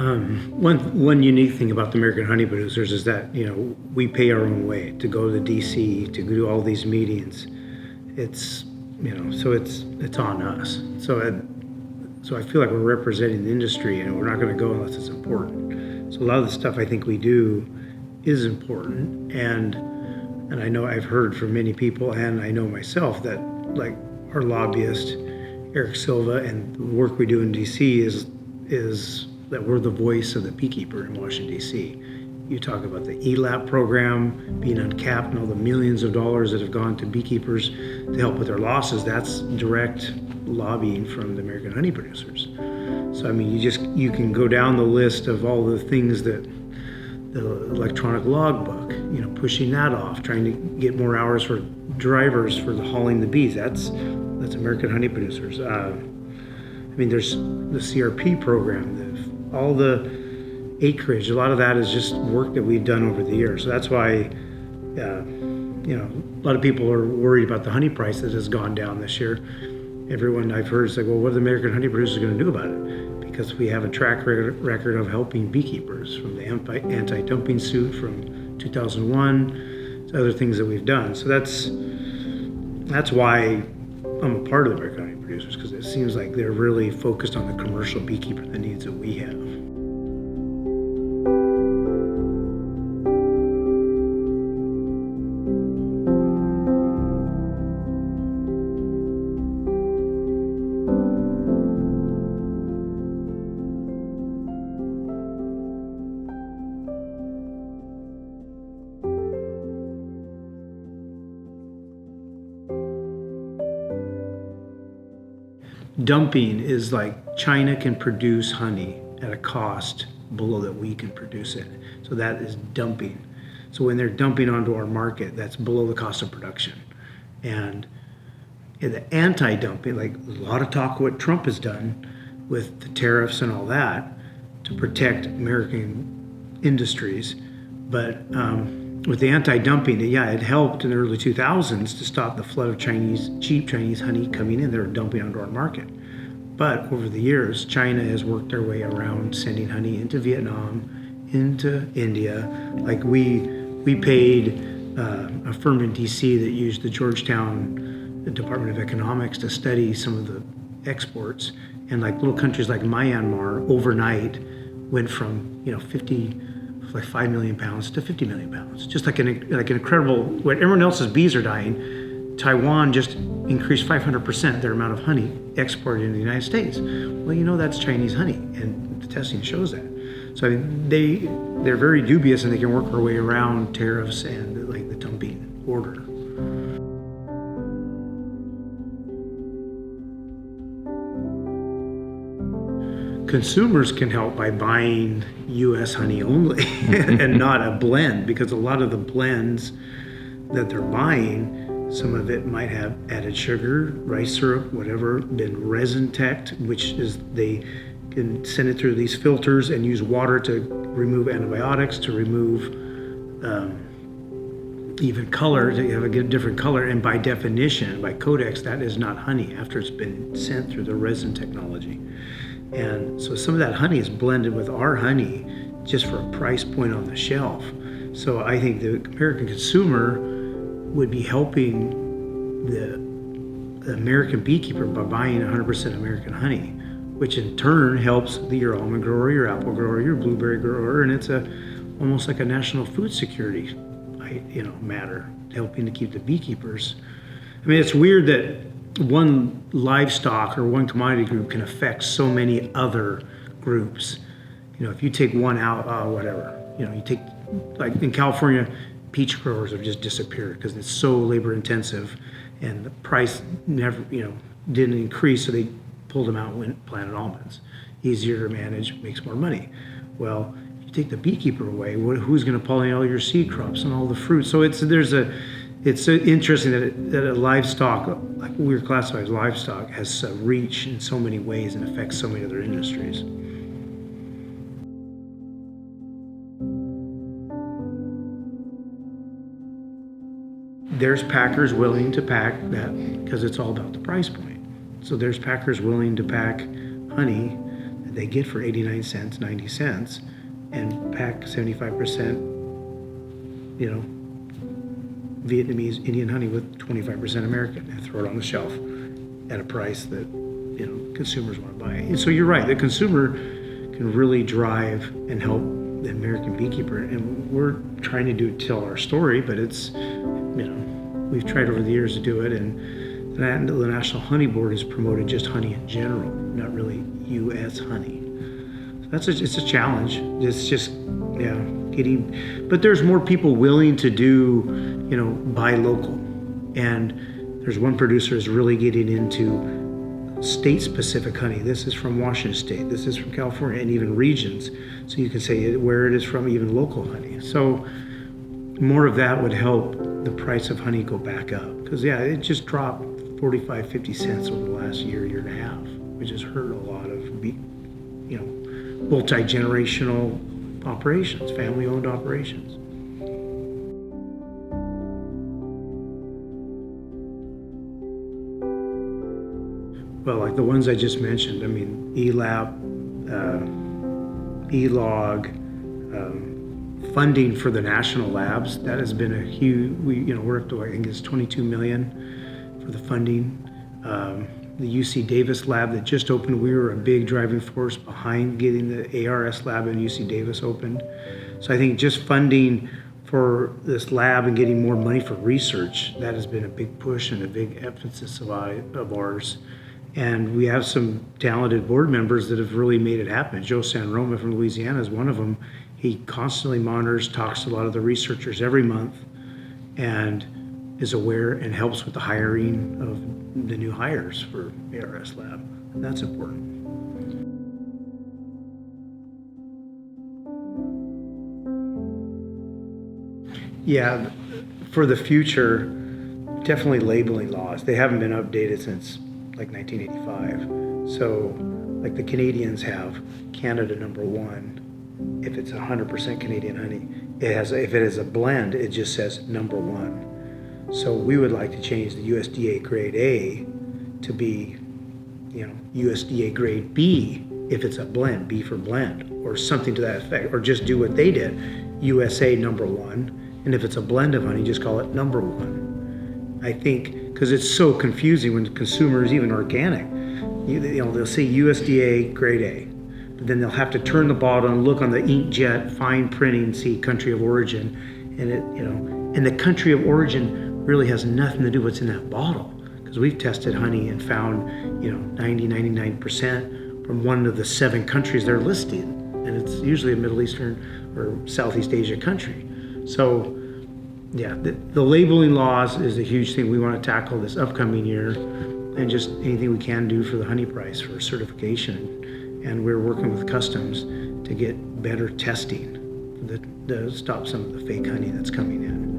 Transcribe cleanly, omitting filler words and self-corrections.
One unique thing about the American honey producers is that, we pay our own way to go to DC, to do all these meetings. It's, so it's on us. So I feel like we're representing the industry, and we're not going to go unless it's important. So a lot of the stuff I think we do is important, and I know I've heard from many people, and I know myself, that like our lobbyist Eric Silva and the work we do in DC is that we're the voice of the beekeeper in Washington DC. You talk about the AHPA program being uncapped and all the millions of dollars that have gone to beekeepers to help with their losses. That's direct lobbying from the American honey producers. So I mean, you can go down the list of all the things that the electronic logbook, pushing that off, trying to get more hours for drivers for the hauling the bees. That's American honey producers. There's the CRP program, all the acreage. A lot of that is just work that we've done over the years. So that's why, a lot of people are worried about the honey price that has gone down this year. Everyone I've heard is like, well, what are the American honey producers going to do about it? Because we have a track record of helping beekeepers, from the anti-dumping suit from 2001 to other things that we've done. So that's why I'm a part of the American honey producers, because it seems like they're really focused on the commercial beekeeper, the needs that we have. Dumping is like China can produce honey at a cost below that we can produce it. So that is dumping. So when they're dumping onto our market, that's below the cost of production. And the anti-dumping, like a lot of talk what Trump has done with the tariffs and all that to protect American industries. But with the anti-dumping, it helped in the early 2000s to stop the flood of cheap Chinese honey coming in. They were dumping onto our market. But over the years, China has worked their way around sending honey into Vietnam, into India. Like we paid a firm in DC that used the Georgetown Department of Economics to study some of the exports. And like little countries like Myanmar overnight went from 5 million pounds to 50 million pounds. Just like an incredible, when everyone else's bees are dying, Taiwan just increased 500% their amount of honey exported into the United States. Well, that's Chinese honey, and the testing shows that. So they're very dubious, and they can work their way around tariffs and like the dumping order. Consumers can help by buying U.S. honey only and not a blend, because a lot of the blends that they're buying, some of it might have added sugar, rice syrup, whatever, been resin teched, which is they can send it through these filters and use water to remove antibiotics, to remove even color, to have a different color. And by definition, by codex, that is not honey after it's been sent through the resin technology. And so some of that honey is blended with our honey just for a price point on the shelf. So I think the American consumer would be helping the American beekeeper by buying 100% American honey, which in turn helps your almond grower, your apple grower, your blueberry grower, and it's almost like a national food security matter, helping to keep the beekeepers. It's weird that one livestock or one commodity group can affect so many other groups. If you take one out, whatever. You take, like in California, peach growers have just disappeared because it's so labor intensive, and the price never, didn't increase, so they pulled them out and went planted almonds. Easier to manage, makes more money. Well, if you take the beekeeper away, who's going to pollinate all your seed crops and all the fruit? So it's interesting that a livestock, like we're classified as livestock, has reach in so many ways and affects so many other industries. There's packers willing to pack that because it's all about the price point. So there's packers willing to pack honey that they get for 89 cents, 90 cents, and pack 75%, Vietnamese Indian honey with 25% American, and throw it on the shelf at a price that, consumers want to buy. And so you're right, the consumer can really drive and help the American beekeeper, and we're trying to tell our story, but it's, we've tried over the years to do it, and the National Honey Board has promoted just honey in general, not really U.S. honey. So it's a challenge. It's just, but there's more people willing to do, buy local. And there's one producer is really getting into state-specific honey. This is from Washington State, this is from California, and even regions. So you can say where it is from, even local honey. So more of that would help the price of honey go back up. Because it just dropped 45, 50 cents over the last year and a half, which has hurt a lot of, multi-generational operations, family-owned operations. Well, like the ones I just mentioned, ELAP, ELOG, funding for the national labs, that has been a huge, we're up to, I think it's 22 million for the funding. The UC Davis lab that just opened, we were a big driving force behind getting the ARS lab in UC Davis opened. So I think just funding for this lab and getting more money for research, that has been a big push and a big emphasis of ours. And we have some talented board members that have really made it happen. Joe San Roma from Louisiana is one of them. He constantly monitors, talks to a lot of the researchers every month, and is aware and helps with the hiring of the new hires for ARS Lab. And that's important. Yeah, for the future, definitely labeling laws. They haven't been updated since like 1985. So like the Canadians have Canada #1. If it's 100% Canadian honey, if it is a blend, it just says #1. So we would like to change the USDA grade A to be, USDA grade B if it's a blend, B for blend, or something to that effect, or just do what they did, USA #1, and if it's a blend of honey, just call it #1. I think, because it's so confusing when consumers, even organic, they'll say USDA grade A, but then they'll have to turn the bottle and look on the inkjet fine printing, see country of origin, and and the country of origin really has nothing to do with what's in that bottle, because we've tested honey and found 99% from one of the 7 countries they're listed, and it's usually a Middle Eastern or Southeast Asia country. So yeah, the labeling laws is a huge thing we want to tackle this upcoming year, and just anything we can do for the honey price for certification. And we're working with customs to get better testing to stop some of the fake honey that's coming in.